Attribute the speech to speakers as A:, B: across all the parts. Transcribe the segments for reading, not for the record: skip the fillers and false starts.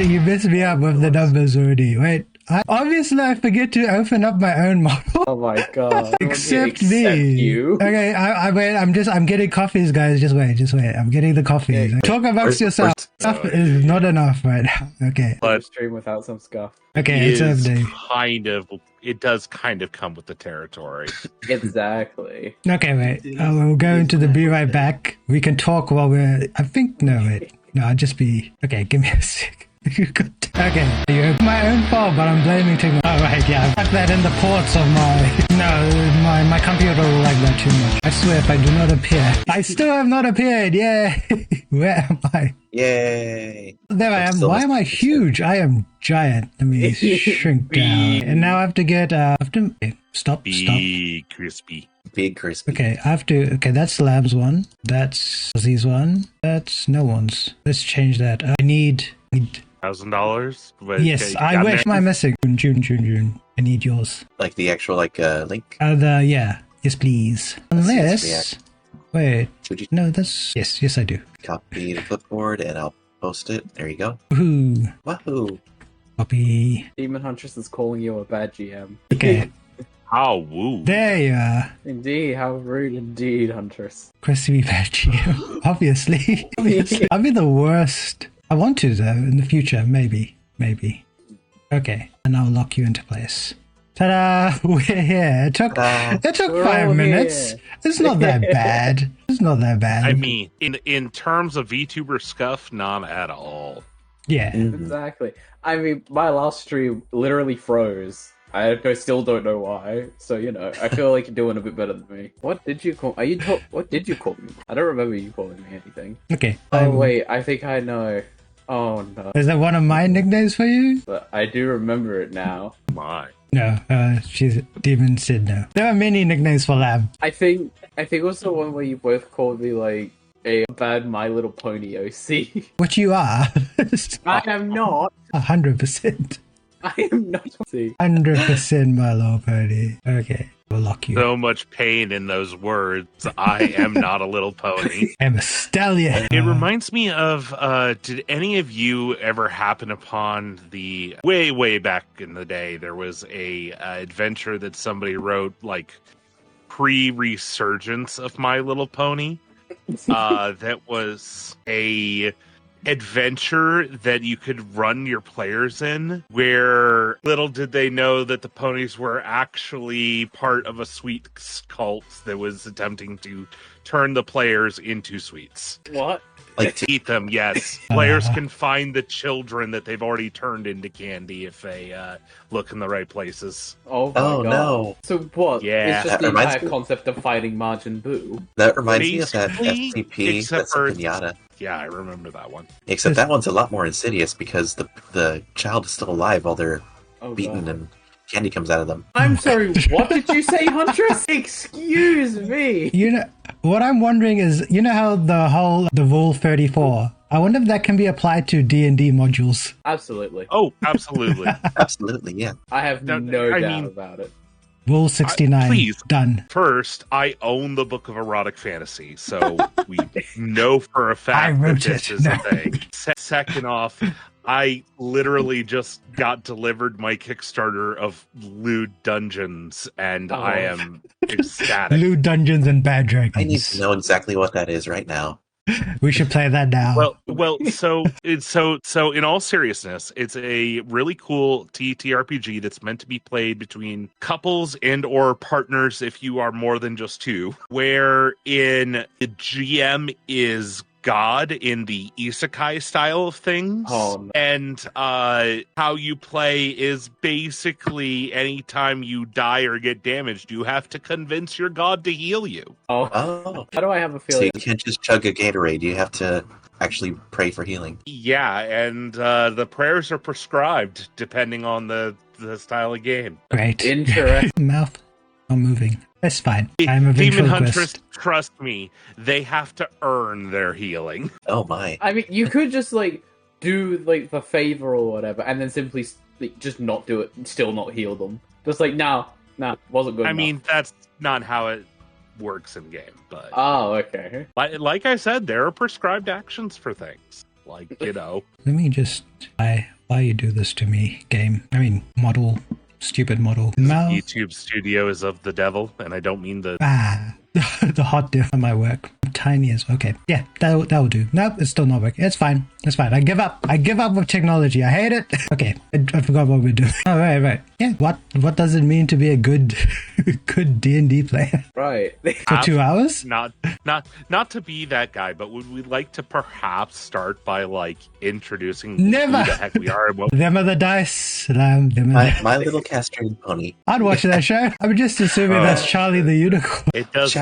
A: you messed me up with the numbers already. Wait, obviously I forget to open up my own model.
B: Oh my god.
A: Except me.
B: You.
A: Okay, I'm getting coffees, guys. Just wait. I'm getting the coffees. Talk amongst yourself. Stuff is not enough right now. Okay.
B: But stream without some scuff.
A: Okay, it's opening.
C: It does kind of come with the territory.
B: Exactly.
A: Okay, wait. We'll go into the be right back. We can talk while we're. No, I'll just be. Okay, give me a sec. Okay, you my own fault, but I'm blaming technology. Oh, right, yeah, I put that in the ports of my computer will like that too much. I swear, if I do not appear, I still have not appeared. Yay! Where am I?
D: Yay!
A: There I am. Why am I huge? I am giant. Let me shrink down. And now I have to get. Stop.
C: Crispy.
D: Big crispy.
A: Okay, I have to. Okay, that's Lab's one. That's Ozzy's one. That's no one's. Let's change that. I need.
C: $1,000?
A: Yes, I wish my missing. June. I need yours.
D: Like the actual link?
A: Yeah. Yes, please. Unless. Wait. No, that's. Yes, I do.
D: Copy the clipboard and I'll post it. There you go.
A: Woohoo.
D: Wahoo.
A: Copy.
B: Demon Huntress is calling you a bad GM.
A: Okay.
C: How woo.
A: There you are.
B: Indeed, how rude indeed, Huntress.
A: Crispy bad GM. Obviously. I'll be the worst. I want to though in the future, maybe. Okay, and I'll lock you into place. Ta-da! We're here. It took 5 minutes. Here. It's not that bad.
C: I mean, in terms of VTuber scuff, not at all.
A: Yeah,
B: exactly. I mean, my last stream literally froze. I still don't know why. So I feel like you're doing a bit better than me. What did you call? What did you call me? I don't remember you calling me anything.
A: Okay.
B: Oh wait, I think I know. Oh no.
A: Is that one of my nicknames for you?
B: But I do remember it now.
C: My.
A: No, she's Demon said no. There are many nicknames for Lab.
B: I think it was the one where you both called me like a bad My Little Pony OC.
A: Which you are.
B: I am not.
A: 100%.
B: I am not.
A: 100% My Little Pony. Okay. We'll lock you.
C: So much pain in those words. I am not a little pony.
A: I'm a stallion.
C: It reminds me of, did any of you ever happen upon the way back in the day, there was a adventure that somebody wrote like pre-resurgence of My Little Pony. That was a adventure that you could run your players in, where little did they know that the ponies were actually part of a sweet cult that was attempting to turn the players into sweets.
B: What?
D: Like
C: to eat them, yes. Players can find the children that they've already turned into candy if they look in the right places.
B: Oh my God.
D: No.
B: So what?
C: Yeah.
B: It's just the entire concept of fighting Majin Buu.
D: That reminds me of that SCP
C: except
D: that's a pinata.
C: Yeah, I remember that one.
D: Except that one's a lot more insidious because the child is still alive while they're beaten and candy comes out of them.
B: I'm sorry, what did you say, Huntress? Excuse me.
A: What I'm wondering is, how the Rule 34, I wonder if that can be applied to D&D modules.
B: Absolutely.
C: Oh, absolutely.
D: Absolutely, yeah.
B: I have no doubt about it.
A: Rule 69,
C: please,
A: done.
C: First, I own the Book of Erotic Fantasy, so we know for a fact that this is a thing. Second off, I literally just got delivered my Kickstarter of Lewd Dungeons, and I am ecstatic.
A: Lewd Dungeons and Bad Dragons.
D: I need to know exactly what that is right now.
A: We should play that now.
C: Well. So in all seriousness, it's a really cool TTRPG that's meant to be played between couples and or partners if you are more than just two. Wherein the GM is God in the isekai style of things.
B: Oh, no.
C: And how you play is basically anytime you die or get damaged, you have to convince your god to heal you.
B: Oh. How do I have a feeling?
D: So you can't just chug a Gatorade. You have to actually pray for healing.
C: Yeah, and the prayers are prescribed depending on the style of game.
A: Right.
B: Interesting.
A: Mouth not moving. That's fine. I'm a
C: Demon Huntress, trust me, they have to earn their healing.
D: Oh my.
B: I mean, you could just, do, the favor or whatever, and then simply, just not do it, and still not heal them. Just nah, wasn't good enough.
C: I mean, that's not how it works in game, but...
B: Oh, okay.
C: Like I said, there are prescribed actions for things. Like, you know.
A: Let me just... Why you do this to me, game? I mean, model. Stupid model. Mouth.
C: YouTube studio is of the devil, and I don't mean the...
A: The hot diff on my work. Tiny as okay. Yeah, that'll do. Nope, it's still not working. It's fine. It's fine. I give up. I give up with technology. I hate it. Okay, I forgot what we're doing. Oh, right. Yeah, what does it mean to be a good D&D player?
B: Right.
A: For 2 hours?
C: Not to be that guy, but would we like to perhaps start by like introducing
A: Never.
C: who the heck we are and what
A: Them are the dice.
D: My little castrated pony.
A: I'd watch that show. I'm just assuming that's Charlie the Unicorn.
C: it does.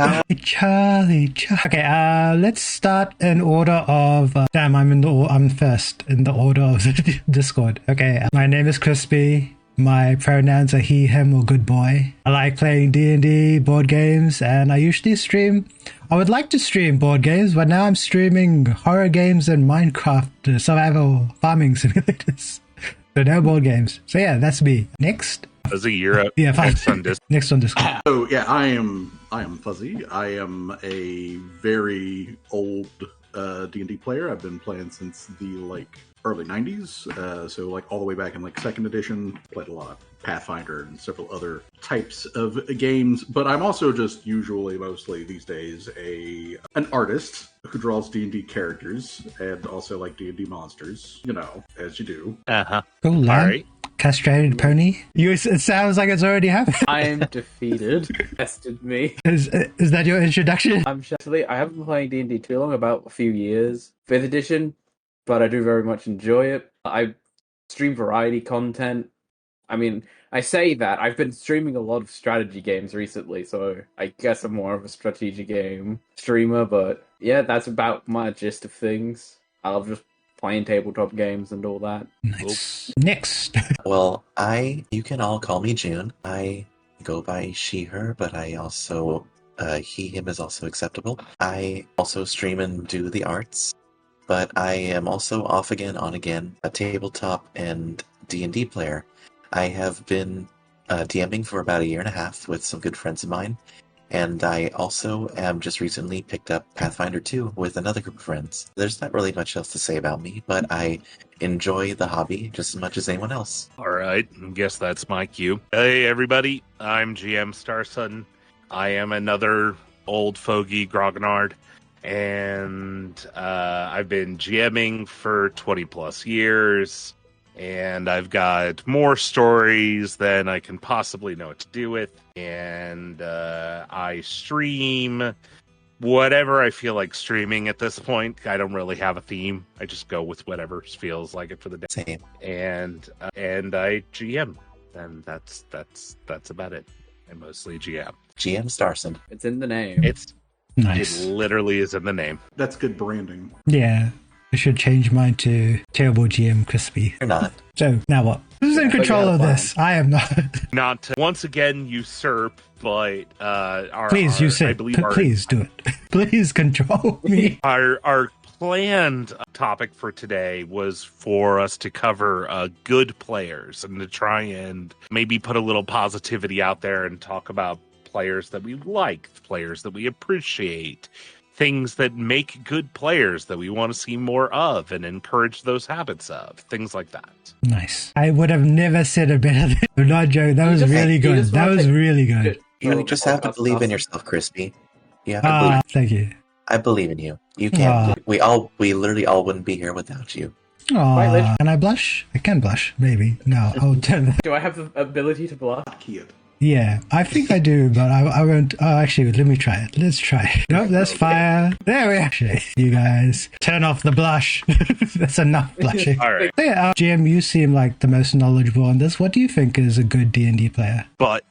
A: Charlie. Okay, let's start in order of... damn, I'm first in the order of the Discord. Okay, my name is Crispy. My pronouns are he, him, or good boy. I like playing D&D, board games, and I usually stream... I would like to stream board games, but now I'm streaming horror games and Minecraft survival farming simulators. So no board games. So yeah, that's me. Next.
C: As a year out.
A: Yeah, fine. Next on Discord.
E: Oh yeah, I am Fuzzy. I am a very old D&D player. I've been playing since the early 90s. So all the way back in second edition. Played a lot of Pathfinder and several other types of games. But I'm also just mostly these days an artist who draws D&D characters and also D&D monsters. You know, as you do.
A: Cool.
C: All right.
A: Castrated pony. It sounds like it's already happened.
B: I am defeated. Tested me.
A: Is that your introduction?
B: Actually, I haven't been playing D&D too long, about a few years. 5th edition, but I do very much enjoy it. I stream variety content. I mean, I say that. I've been streaming a lot of strategy games recently, so I guess I'm more of a strategy game streamer, but yeah, that's about my gist of things. I love just playing tabletop games and all that.
A: Nice. Next.
D: Well, you can all call me June. I go by she, her, but I also, he, him is also acceptable. I also stream and do the arts, but I am also off again, on again, a tabletop and D&D player. I have been DMing for about 1.5 years with some good friends of mine, and I also am just recently picked up Pathfinder 2 with another group of friends. There's not really much else to say about me, but I enjoy the hobby just as much as anyone else.
C: All right. I guess that's my cue. Hey, everybody. I'm GM Starson. I am another old fogey grognard, and I've been GMing for 20 plus years. And I've got more stories than I can possibly know what to do with. And I stream whatever I feel like streaming at this point. I don't really have a theme. I just go with whatever feels like it for the day.
D: Same.
C: And I GM. And that's about it. I mostly GM.
D: GM Starson.
B: It's in the name.
C: It
A: Nice.
C: literally is in the name.
E: That's good branding.
A: Yeah. I should change mine to Terrible GM Crispy.
D: You're not.
A: So, now what? Who's in control of this? I am not.
C: Not to once again usurp, but
A: Please, please do it. Please control me.
C: Our planned topic for today was for us to cover good players and to try and maybe put a little positivity out there and talk about players that we like, players that we appreciate, things that make good players that we want to see more of and encourage those habits of, things like that.
A: Nice. I would have never said it better. I'm not joking. That was really good. That was really good.
D: You just have to believe in yourself, Crispy. You have to believe.
A: Thank you.
D: I believe in you. You can. We literally all wouldn't be here without you.
A: Aw, can I blush? I can blush, maybe. No, I'll turn that.
B: Do I have the ability to blush?
E: Kid.
A: Yeah, I think I do, but I won't. Oh, actually, let me try it. Let's try it. Nope, that's fire. There we are. You guys, turn off the blush. That's enough blushing.
C: All right.
A: So yeah, GM, you seem like the most knowledgeable on this. What do you think is a good D&D player?
C: But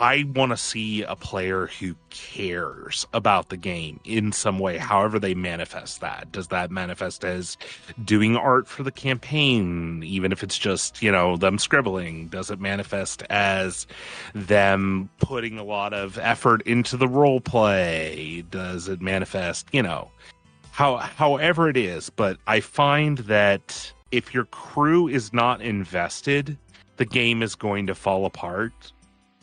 C: I want to see a player who cares about the game in some way, however they manifest that. Does that manifest as doing art for the campaign, even if it's just, them scribbling? Does it manifest as them putting a lot of effort into the role play? Does it manifest, however it is? But I find that if your crew is not invested, the game is going to fall apart.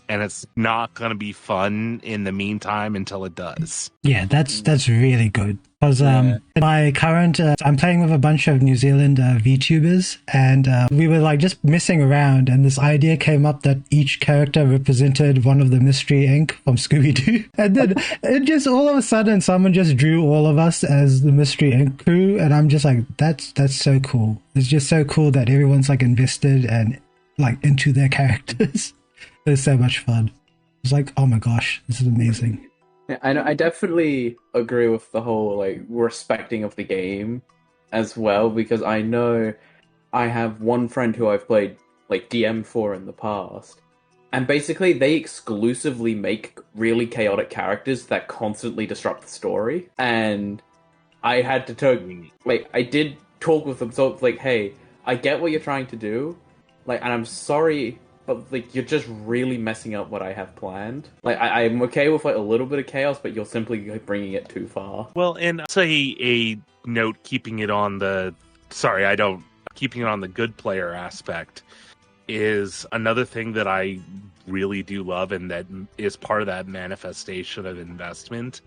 C: and it's not going to be fun in the meantime until it does.
A: Yeah, that's really good. Because
B: Yeah.
A: my current, I'm playing with a bunch of New Zealand VTubers, and we were like just messing around, and this idea came up that each character represented one of the Mystery Inc. from Scooby-Doo. And then it just all of a sudden someone just drew all of us as the Mystery Inc. crew, and I'm just like, that's so cool. It's just so cool that everyone's like invested and like into their characters. It's so much fun. It's like, oh my gosh, this is amazing.
B: Yeah, I definitely agree with the whole like respecting of the game as well, because I know I have one friend who I've played like DM for in the past, and basically they exclusively make really chaotic characters that constantly disrupt the story. And I had to talk, like I did talk with them, so it's like, hey, I get what you're trying to do, like, and I'm sorry, but like you're just really messing up what I have planned. Like I'm okay with like a little bit of chaos, but you're simply bringing it too far.
C: Well, and say a note keeping it on the good player aspect is another thing that I really do love, and that is part of that manifestation of investment,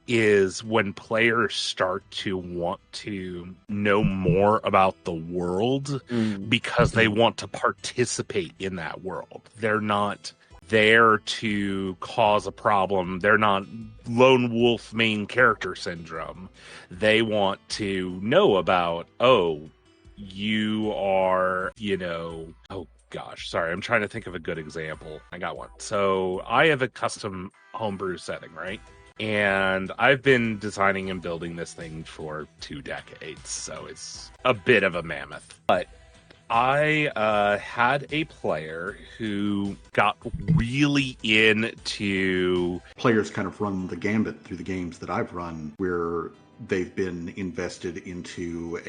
C: is when players start to want to know more about the world because they want to participate in that world. They're not there to cause a problem. They're not lone wolf main character syndrome. They want to know about, you are, oh gosh, sorry, I'm trying to think of a good example. I got one. So I have a custom homebrew setting, right? And I've been designing and building this thing for 2 decades, so it's a bit of a mammoth. But I had a player who got really into...
E: Players kind of run the gambit through the games that I've run, where they've been invested into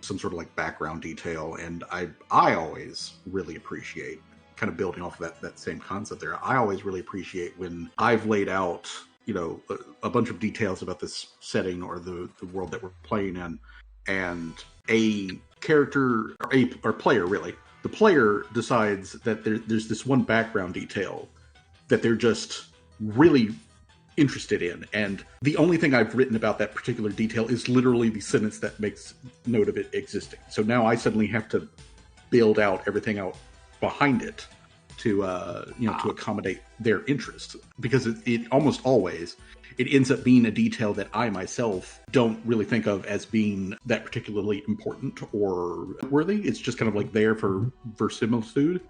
E: some sort of like background detail, and I always really appreciate, kind of building off of that same concept there, I always really appreciate when I've laid out a bunch of details about this setting or the world that we're playing in, and a character or player, really, the player decides that there's this one background detail that they're just really interested in, and the only thing I've written about that particular detail is literally the sentence that makes note of it existing. So now I suddenly have to build out everything out behind it to to accommodate their interest, because it almost always it ends up being a detail that I myself don't really think of as being that particularly important or worthy. It's just kind of like there for verisimilitude,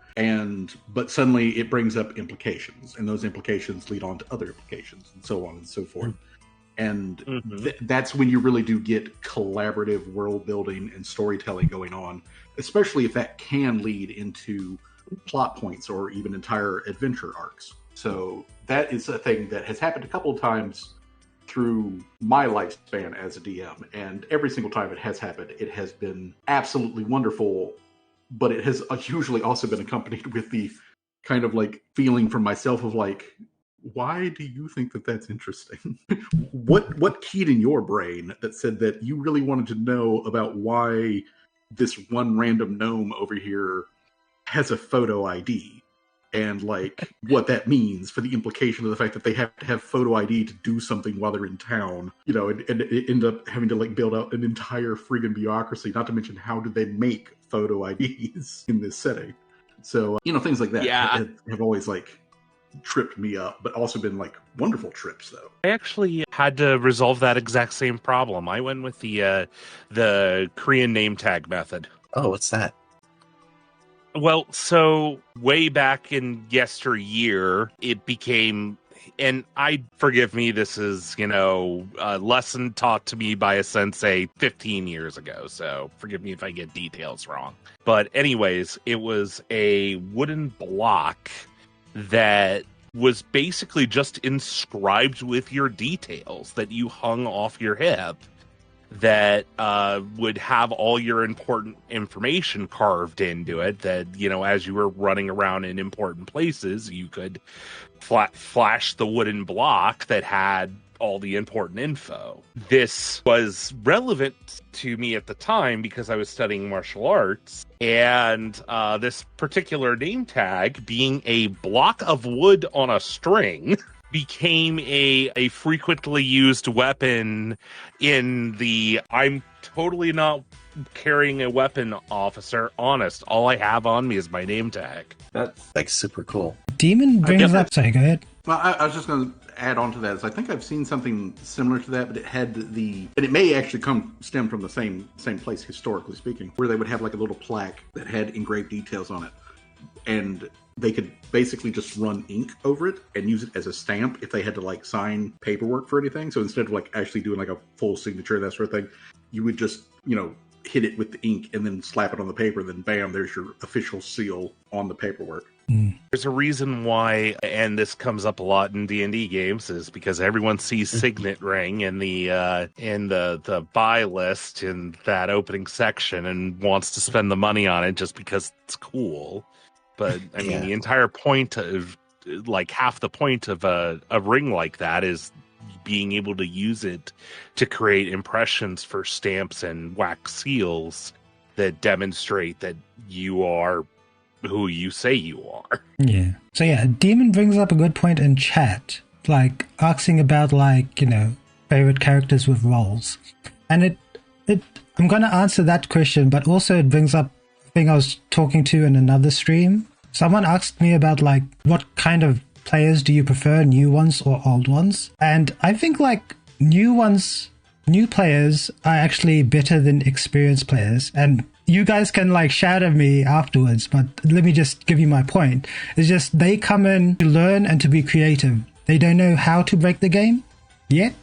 E: but suddenly it brings up implications, and those implications lead on to other implications, and so on and so forth. And that's when you really do get collaborative world building and storytelling going on, especially if that can lead into plot points or even entire adventure arcs. So that is a thing that has happened a couple of times through my lifespan as a DM, and every single time it has happened, it has been absolutely wonderful, but it has usually also been accompanied with the kind of like feeling from myself of like, why do you think that that's interesting? What keyed in your brain that said that you really wanted to know about why this one random gnome over here has a photo ID, and like what that means for the implication of the fact that they have to have photo ID to do something while they're in town, and it end up having to like build out an entire friggin' bureaucracy, not to mention how do they make photo IDs in this setting. So, things like that have always like tripped me up, but also been like wonderful trips though.
C: I actually had to resolve that exact same problem. I went with the Korean name tag method.
D: Oh, what's that?
C: Well, so way back in yesteryear, it became, and forgive me, this is, a lesson taught to me by a sensei 15 years ago, so forgive me if I get details wrong. But anyways, it was a wooden block that was basically just inscribed with your details that you hung off your hip, that would have all your important information carved into it, that, as you were running around in important places, you could flash the wooden block that had all the important info. This was relevant to me at the time because I was studying martial arts, and this particular name tag, being a block of wood on a string, became a frequently used weapon in the I'm totally not carrying a weapon officer. Honest, all I have on me is my name tag.
B: That's
D: Like, super cool.
A: Demon brings up. Sorry, go ahead.
E: Well, I was just going to add on to that. Is I think I've seen something similar to that, but it had and it may actually stem from the same place historically speaking, where they would have like a little plaque that had engraved details on it, and they could basically just run ink over it and use it as a stamp if they had to like sign paperwork for anything. So instead of like actually doing like a full signature, that sort of thing, you would just, hit it with the ink and then slap it on the paper. Then bam, there's your official seal on the paperwork.
C: There's a reason why, and this comes up a lot in D&D games, is because everyone sees Signet Ring in the buy list in that opening section and wants to spend the money on it just because it's cool. But I mean, the entire point of, like, half the point of a ring like that is being able to use it to create impressions for stamps and wax seals that demonstrate that you are who you say you are.
A: Yeah. So yeah, Demon brings up a good point in chat, like asking about favorite characters with roles, and I'm going to answer that question, but also it brings up a thing I was talking to in another stream. Someone asked me about like what kind of players do you prefer, new ones or old ones? And I think like new players are actually better than experienced players. And you guys can like shout at me afterwards, but let me just give you my point. It's just they come in to learn and to be creative. They don't know how to break the game yet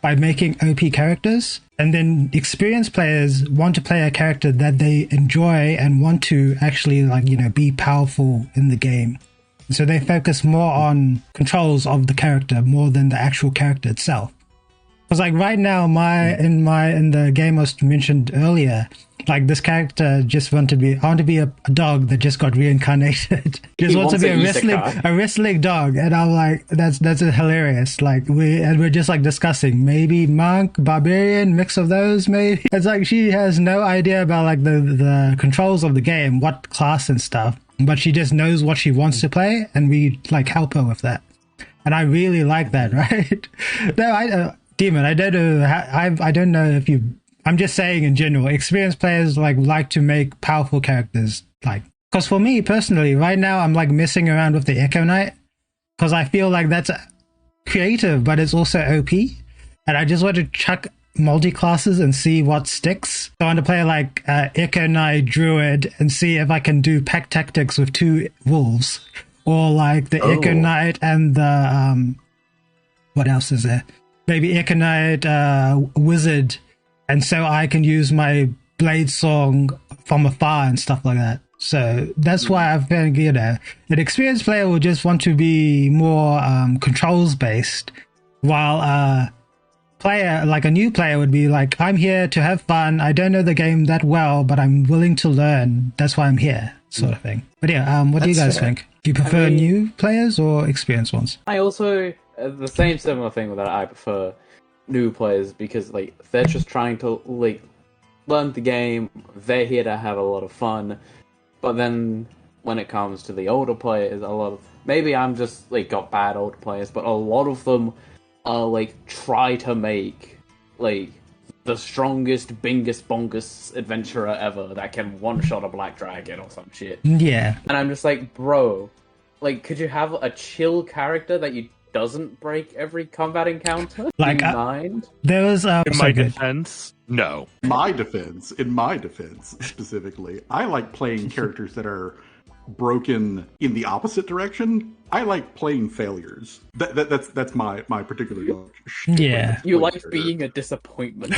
A: by making OP characters. And then experienced players want to play a character that they enjoy and want to actually be powerful in the game. So they focus more on controls of the character more than the actual character itself. Because like right now, in the game I was mentioned earlier, like this character just I want to be a dog that just got reincarnated. Just wants to be a wrestling dog, and I'm like, that's hilarious. Like we're just like discussing maybe monk, barbarian, mix of those. Maybe it's like she has no idea about like the controls of the game, what class and stuff. But she just knows what she wants to play, and we like help her with that. And I really like that, right? No, Demon, I don't know. I don't know if you. I'm just saying in general, experienced players like to make powerful characters. Because for me personally, right now I'm like messing around with the Echo Knight because I feel like that's creative, but it's also OP, and I just want to chuck multi-classes and see what sticks. So I want to play like Echo Knight Druid and see if I can do pack tactics with 2 wolves, or like the Echo Knight and the what else is there? Maybe Echo Knight Wizard, and so I can use my blade song from afar and stuff like that. So that's why I think an experienced player will just want to be more controls based, while a new player would be like, I'm here to have fun. I don't know the game that well, but I'm willing to learn. That's why I'm here, sort of thing. But yeah, what do you guys think? Do you prefer new players or experienced ones?
B: I also the same similar thing that I prefer new players because like they're just trying to like learn the game. They're here to have a lot of fun. But then when it comes to the older players, maybe I'm just like got bad older players, but a lot of them are like try to make like the strongest, bingest, bongest adventurer ever that can one-shot a black dragon or some shit.
A: Yeah.
B: And I'm just like, bro, like, could you have a chill character that you doesn't break every combat encounter?
A: Like,
B: do you mind?
A: There was
C: in my defense, no.
E: In my defense, specifically, I like playing characters that are broken in the opposite direction. I like playing failures. That's my particular dog.
A: Yeah.
B: You like being a disappointment.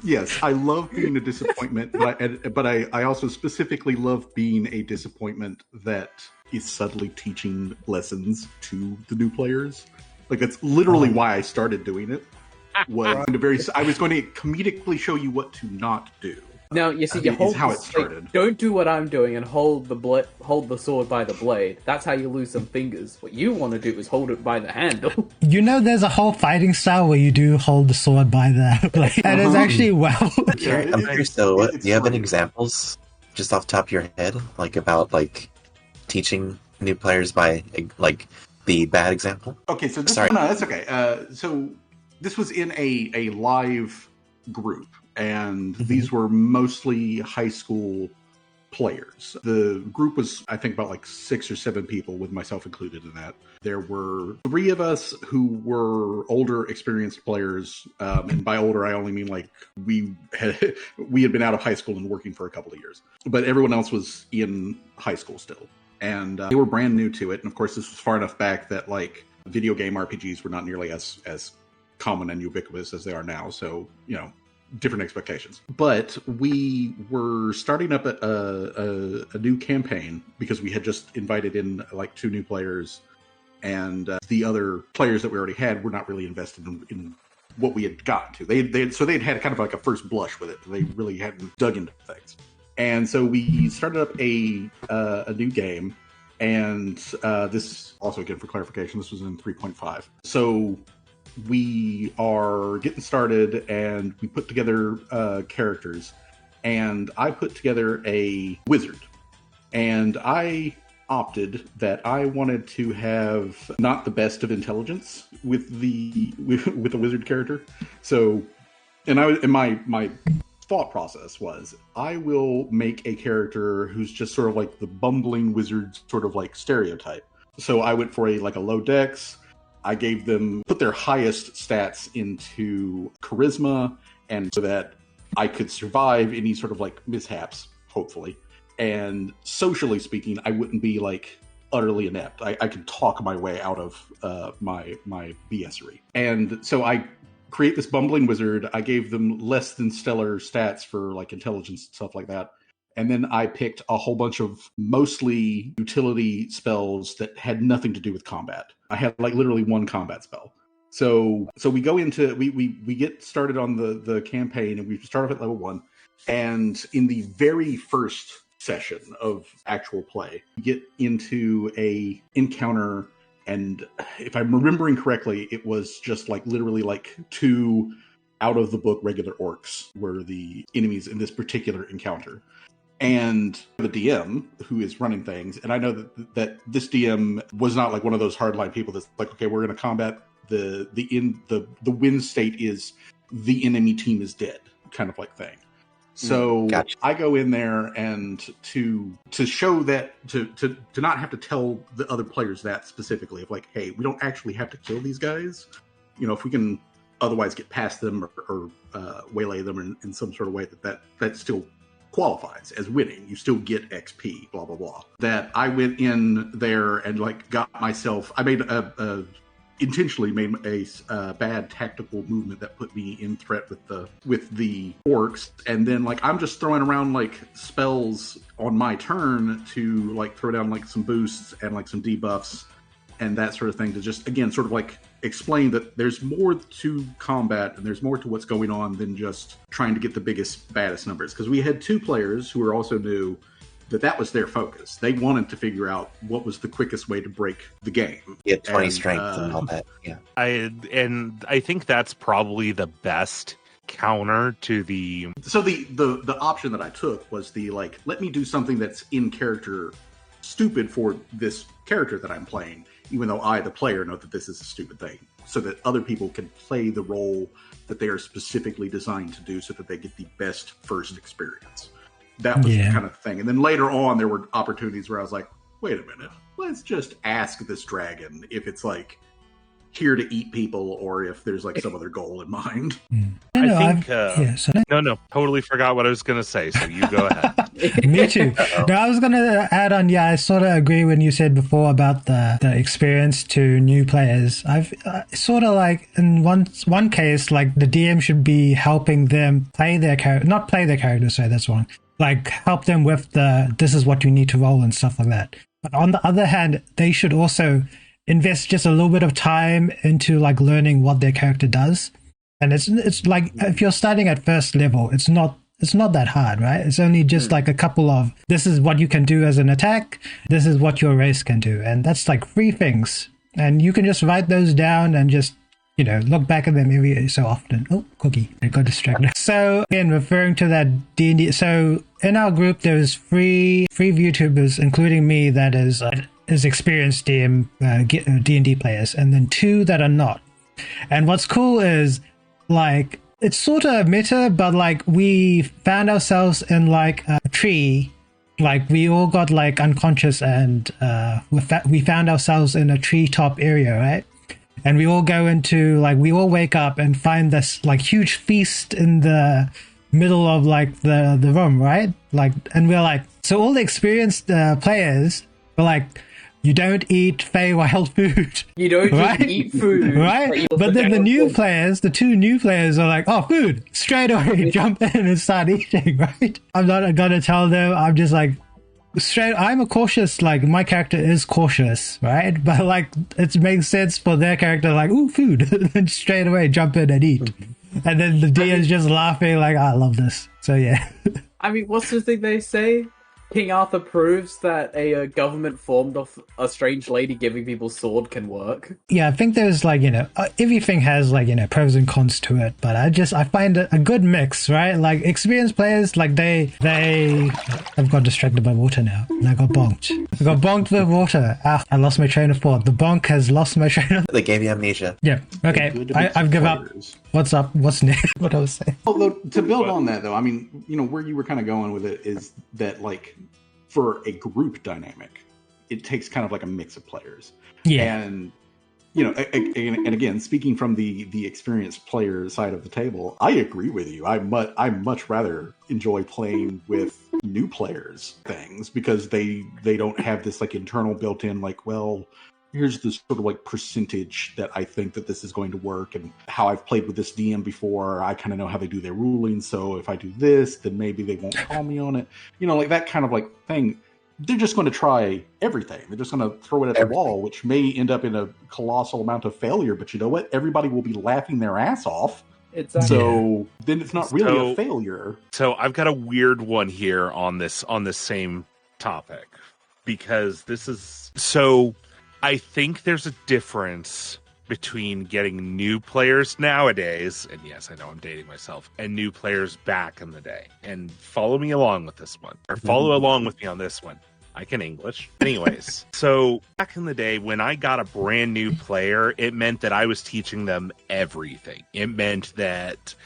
E: Yes, I love being a disappointment, but I also specifically love being a disappointment that is subtly teaching lessons to the new players. Like that's literally why I started doing it. I was going to comedically show you what to not do.
B: Now you see, you hold
E: how
B: the,
E: it started.
B: don't do what I'm doing and hold the sword by the blade. That's how you lose some fingers. What you want to do is hold it by the handle.
A: You know, there's a whole fighting style where you do hold the sword by the blade, and it's actually
D: I'm curious though, do you have any examples just off the top of your head, like about like teaching new players by like the bad example?
E: Okay, so
D: Sorry.
E: no, that's okay. So this was in a live group, and these were mostly high school players. The group was, I think, about like 6 or 7 people, with myself included in that. There were 3 of us who were older, experienced players, and by older I only mean like we had been out of high school and working for a couple of years. But everyone else was in high school still, and they were brand new to it. And of course, this was far enough back that like video game RPGs were not nearly as common and ubiquitous as they are now. So, you know, different expectations. But we were starting up a new campaign because we had just invited in like 2 new players, and the other players that we already had were not really invested in what we had gotten to. They'd had kind of like a first blush with it. They really hadn't dug into things. And so we started up a new game, and this also, again, for clarification, this was in 3.5. So we are getting started, and we put together characters, and I put together a wizard, and I opted that I wanted to have not the best of intelligence with the wizard character. So, and my thought process was, I will make a character who's just sort of like the bumbling wizard sort of like stereotype. So I went for a low dex. I gave them, put their highest stats into charisma, and so that I could survive any sort of like mishaps, hopefully. And socially speaking, I wouldn't be like utterly inept. I could talk my way out of my BSery. And so I create this bumbling wizard. I gave them less than stellar stats for like intelligence and stuff like that. And then I picked a whole bunch of mostly utility spells that had nothing to do with combat. I had like literally 1 combat spell. So we go into, we get started on the campaign, and we start off at level 1. And in the very first session of actual play, we get into a encounter, and if I'm remembering correctly, it was just like literally like 2 out of the book regular orcs were the enemies in this particular encounter. And the DM who is running things, and I know that this DM was not like one of those hardline people that's like, okay, we're in a combat. The win state is the enemy team is dead, kind of like thing. So
D: Gotcha.
E: I go in there, and to show that, to not have to tell the other players that specifically, of like, hey, we don't actually have to kill these guys. You know, if we can otherwise get past them or waylay them in some sort of way that still qualifies as winning. You still get XP, blah, blah, blah. That I went in there and like got myself, I made intentionally made a bad tactical movement that put me in threat with the orcs, and then like I'm just throwing around like spells on my turn to like throw down like some boosts and like some debuffs and that sort of thing, to just again sort of like explain that there's more to combat and there's more to what's going on than just trying to get the biggest, baddest numbers. Because we had 2 players who were also new, that was their focus. They wanted to figure out what was the quickest way to break the game.
D: You had 20 strength and all that. Yeah.
C: I think that's probably the best counter to the.
E: So the option that I took was the like, let me do something that's in character stupid for this character that I'm playing, even though I, the player, know that this is a stupid thing, so that other people can play the role that they are specifically designed to do, so that they get the best first experience. That was the kind of thing. And then later on, there were opportunities where I was like, wait a minute, let's just ask this dragon if it's like here to eat people or if there's like some other goal in mind.
C: I think no, totally forgot what I was going to say, so you go ahead.
A: Me too. No, I was going to add on, I sort of agree when you said before about the experience to new players. I've sort of like, in one case, like the DM should be helping them play their character, not play their character, sorry, that's wrong. Like help them with this is what you need to roll and stuff like that. But on the other hand, they should also invest just a little bit of time into like learning what their character does. And it's like, if you're starting at first level, it's not it's not that hard, right? It's only just like a couple of, this is what you can do as an attack, this is what your race can do, and that's like 3 things. And you can just write those down and just, you know, look back at them every so often. Oh, cookie, I got distracted. So again, referring to that D&D, so in our group there's three VTubers, including me, that is experienced D&D players, and then 2 that are not. And what's cool is, like, it's sort of meta, but like we found ourselves in like a tree. Like we all got like unconscious, and we found ourselves in a treetop area, right? And we all go into, like, we all wake up and find this like huge feast in the middle of like the room, right? Like, and we're like, so all the experienced players were like, you don't eat Feywild food.
B: You don't
A: right?
B: just eat food.
A: Right? But then the new players, the 2 new players are like, oh, food. Straight away jump in and start eating, right? I'm not gonna tell them. I'm just like, I'm a cautious, like, my character is cautious, right? But like, it makes sense for their character, like, ooh, food. And straight away jump in and eat. And then the D is just laughing like, I love this. So yeah.
B: I mean, what's the thing they say? King Arthur proves that a government formed of a strange lady giving people sword can work.
A: Yeah, I think there's like, you know, everything has like, you know, pros and cons to it, but I find it a good mix, right? Like experienced players, like I've got distracted by water now, and I got bonked. I got bonked with water. I lost my train of thought. The bonk has lost my train of thought.
D: They gave you amnesia.
A: Yeah, okay, I've given up. What's up? What's next? What I was saying.
E: Although, to build on that, though, I mean, you know, where you were kind of going with it is that, like, for a group dynamic, it takes kind of like a mix of players.
A: Yeah.
E: And, you know, and again, speaking from the experienced player side of the table, I agree with you. I much rather enjoy playing with new players things, because they don't have this like internal built-in, like, well, here's this sort of like percentage that I think that this is going to work, and how I've played with this DM before, I kind of know how they do their rulings. So if I do this, then maybe they won't call me on it. You know, like that kind of like thing. They're just going to try everything. They're just going to throw it at the wall, which may end up in a colossal amount of failure. But you know what? Everybody will be laughing their ass off.
B: Exactly.
E: So then it's not really a failure.
C: So I've got a weird one here on this same topic, because this is so. I think there's a difference between getting new players nowadays, and yes, I know I'm dating myself, and new players back in the day. And follow me along with this one, or follow along with me on this one. I can English. Anyways, so back in the day when I got a brand new player, it meant that I was teaching them everything. It meant that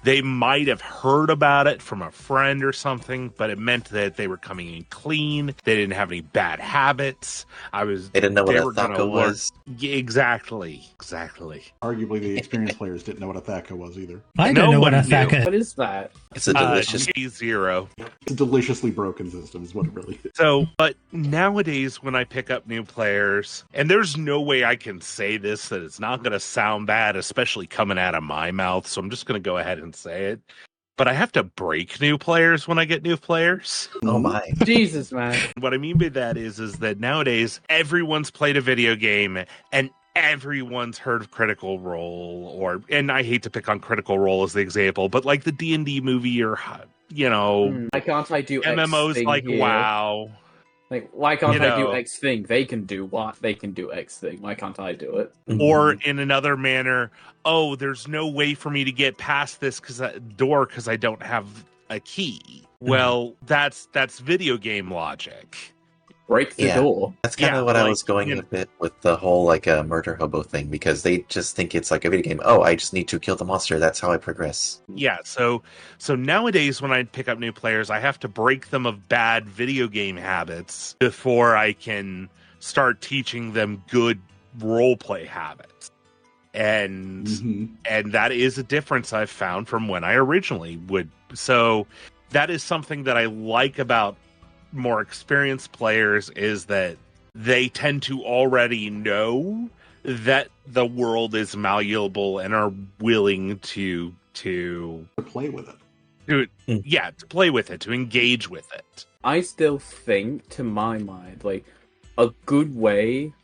C: they might have heard about it from a friend or something, but it meant that they were coming in clean. They didn't have any bad habits.
D: They didn't know what a thaco was.
C: Yeah, exactly.
E: Arguably, the experienced players didn't know what a thaco was either.
A: I don't know what a thaco is.
B: What is that?
D: It's a delicious.
C: Zero.
E: It's a deliciously broken system, is what it really is.
C: So, but nowadays when I pick up new players, and there's no way I can say this that it's not going to sound bad, especially coming out of my mouth, so I'm just going to go ahead and say it. But I have to break new players when I get new players.
D: Oh my.
B: Jesus, man.
C: What I mean by that is that nowadays everyone's played a video game and everyone's heard of Critical Role, and I hate to pick on Critical Role as the example, but like the D&D movie, or, you know,
B: why can't I do
C: MMOs
B: X thing
C: like
B: here?
C: WoW.
B: Like, why can't I do X thing? They can do what? They can do X thing. Why can't I do it?
C: Or in another manner, oh, there's no way for me to get past this door because I don't have a key. Well, that's video game logic.
B: Break the door.
D: That's kind of what I was going with it, with the whole like murder hobo thing, because they just think it's like a video game. Oh, I just need to kill the monster. That's how I progress.
C: Yeah. So nowadays when I pick up new players, I have to break them of bad video game habits before I can start teaching them good role play habits. And that is a difference I've found from when I originally would. So that is something that I like about more experienced players, is that they tend to already know that the world is malleable and are willing to
E: play with it.
C: To play with it, to engage with it.
B: I still think, to my mind, like, a good way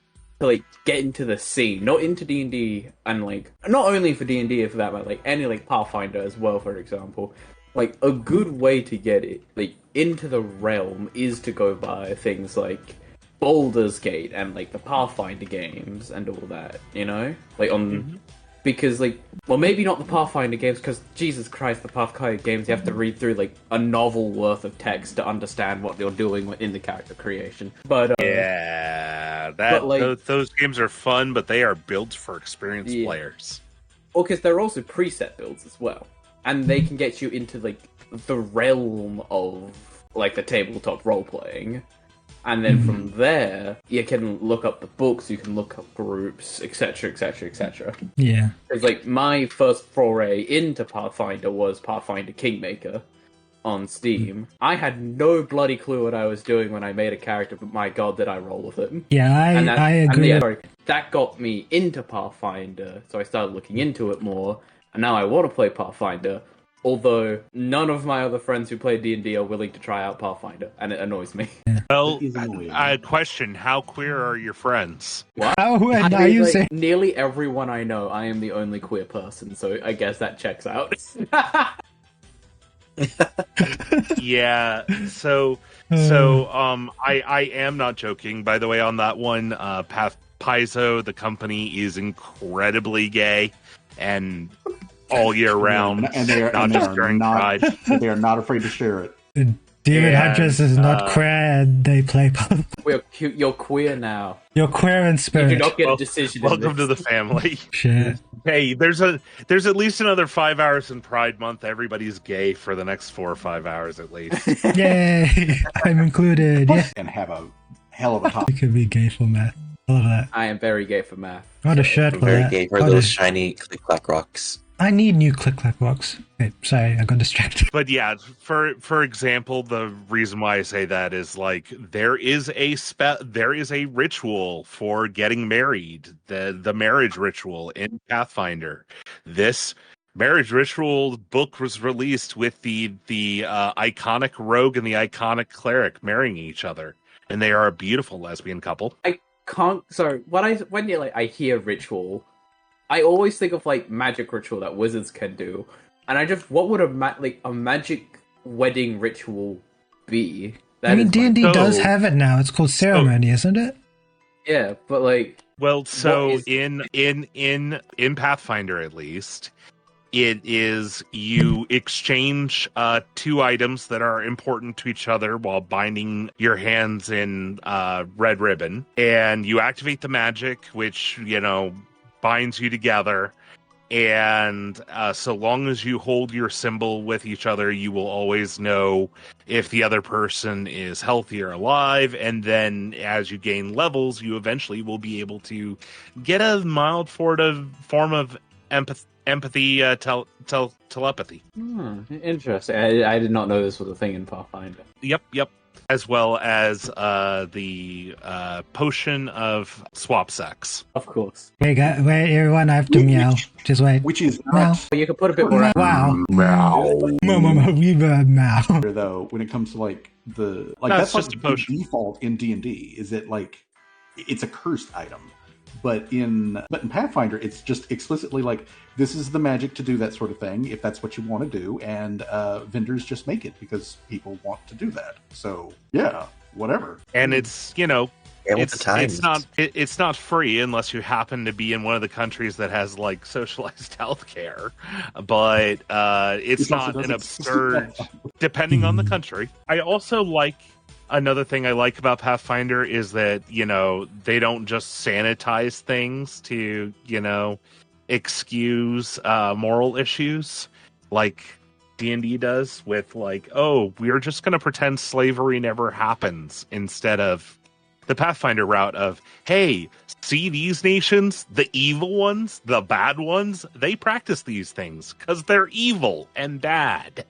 B: to, like, get into the scene, not into D&D, and, like, not only for D&D, for that matter, like, any, like, Pathfinder as well, for example, like a good way to get it like into the realm is to go by things like Baldur's Gate and like the Pathfinder games and all that, you know, like on because like well maybe not the Pathfinder games because Jesus Christ the Pathfinder games you have to read through like a novel worth of text to understand what you're doing in the character creation. But
C: yeah,
B: but, like-
C: those games are fun, but they are built for experienced players.
B: well, because they're also preset builds as well, and they can get you into like the realm of like the tabletop role playing. And then from there, you can look up the books, you can look up groups, etc., etc., etc.
A: Yeah.
B: It's like my first foray into Pathfinder was Pathfinder Kingmaker on Steam. I had no bloody clue what I was doing when I made a character, but my god, did I roll with it.
A: Yeah, I agree.
B: That got me into Pathfinder, so I started looking into it more, and now I want to play Pathfinder. Although none of my other friends who play D&D are willing to try out Pathfinder, and it annoys me.
C: Well,
E: It is annoying.
C: I question, how queer are your friends?
A: How and
B: I
A: are
B: mean,
A: you
B: like,
A: saying?
B: nearly everyone I know, I am the only queer person, so I guess that checks out.
C: Yeah, so I am not joking. By the way, on that one, Paizo, the company, is incredibly gay and all year round,
E: and they are
C: not just during Pride.
E: They are not afraid to share it.
A: Demon
C: And,
A: Huntress is not queer and they play
B: You're queer now.
A: You're queer in
B: You
A: spirit.
B: do not get a decision.
C: Welcome to the family.
A: Shit.
C: Hey, there's at least another 5 hours in Pride Month. Everybody's gay for the next 4 or 5 hours at least.
A: Yay! I'm included. Yeah.
E: And have a hell of a time.
A: You could be gay for math. I love that.
B: I am very gay for math.
A: I want a shirt
D: I'm
A: for
D: very
A: that.
D: gay for
A: I want
D: those
A: a-
D: shiny click-clack rocks.
A: I need new click-clack rocks. Wait, sorry, I got distracted.
C: But yeah, for example, the reason why I say that is like there is a ritual for getting married, the marriage ritual in Pathfinder. This marriage ritual book was released with the iconic rogue and the iconic cleric marrying each other, and they are a beautiful lesbian couple.
B: When I hear ritual, I always think of like magic ritual that wizards can do, and what would a magic wedding ritual be?
A: I mean, D&D
C: So-
A: does have it now. It's called ceremony, isn't it?
B: Yeah, but like
C: Well, so
B: What is-
C: in Pathfinder at least, it is you exchange 2 items that are important to each other while binding your hands in red ribbon, and you activate the magic, which binds you together. And so long as you hold your symbol with each other, you will always know if the other person is healthy or alive. And then as you gain levels, you eventually will be able to get a mild form of empathy, telepathy.
B: Interesting. I did not know this was a thing in Pathfinder.
C: Yep. As well as the potion of swap sex.
B: Of course.
A: Wait, everyone, I have to meow. Just wait.
E: Which is
A: Meow.
E: not
B: But you could put a bit more.
A: Wow.
E: Meow.
A: We meow.
E: Though when it comes to like the
C: No,
E: that's
C: it's just
E: like
C: a potion.
E: the default in D&D is that like it's a cursed item. But in Pathfinder, it's just explicitly like this is the magic to do that sort of thing if that's what you want to do, and vendors just make it because people want to do that. So yeah, whatever.
C: And it's
D: And with the times.
C: it's not free unless you happen to be in one of the countries that has like socialized healthcare, but it's
E: Which also
C: not an
E: doesn't-
C: absurd depending on the country. I also like another thing I like about Pathfinder is that they don't just sanitize things to excuse moral issues like D&D does with like, oh, we're just going to pretend slavery never happens, instead of the Pathfinder route of, hey, see these nations, the evil ones, the bad ones, they practice these things because they're evil and bad.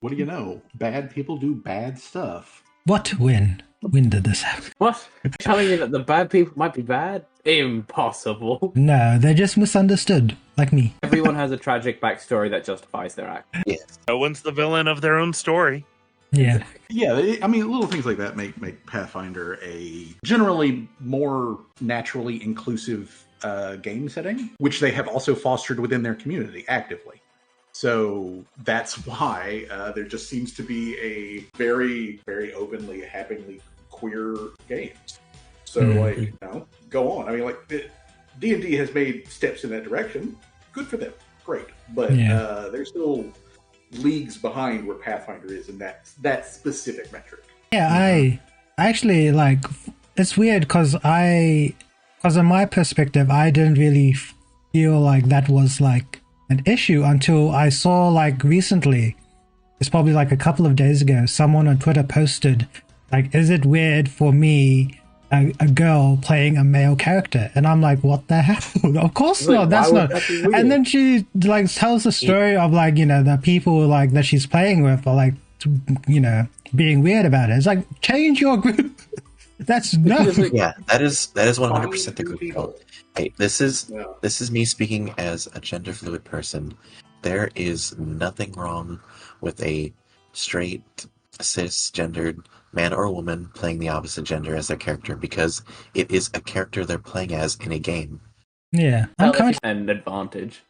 E: What do you know? Bad people do bad stuff.
A: What? When? When did this happen?
B: What? You're telling me that the bad people might be bad? Impossible.
A: No, they're just misunderstood, like me.
B: Everyone has a tragic backstory that justifies their act.
D: Yes.
C: No one's the villain of their own story.
A: Yeah.
E: Yeah, I mean, little things like that make Pathfinder a generally more naturally inclusive game setting, which they have also fostered within their community actively. So that's why there just seems to be a very, very openly, happily queer games. So, like, you know, go on. I mean, like, D&D has made steps in that direction. Good for them. Great. But they're still leagues behind where Pathfinder is in that specific metric.
A: Yeah, I actually, like, it's weird because in my perspective, I didn't really feel like that was like an issue until I saw, like, recently, it's probably like a couple of days ago, someone on Twitter posted, like, is it weird for me, a girl playing a male character? And I'm like, what the hell? Of course not. That's not. And then she, like, tells the story of, like, you know, the people, like, that she's playing with are, like, you know, being weird about it. It's like, change your group. That's no.
D: Yeah, that is 100% the group code. Hey, this is me speaking as a gender fluid person. There is nothing wrong with a straight, cisgendered man or woman playing the opposite gender as their character, because it is a character they're playing as in a game.
A: Yeah,
B: an advantage.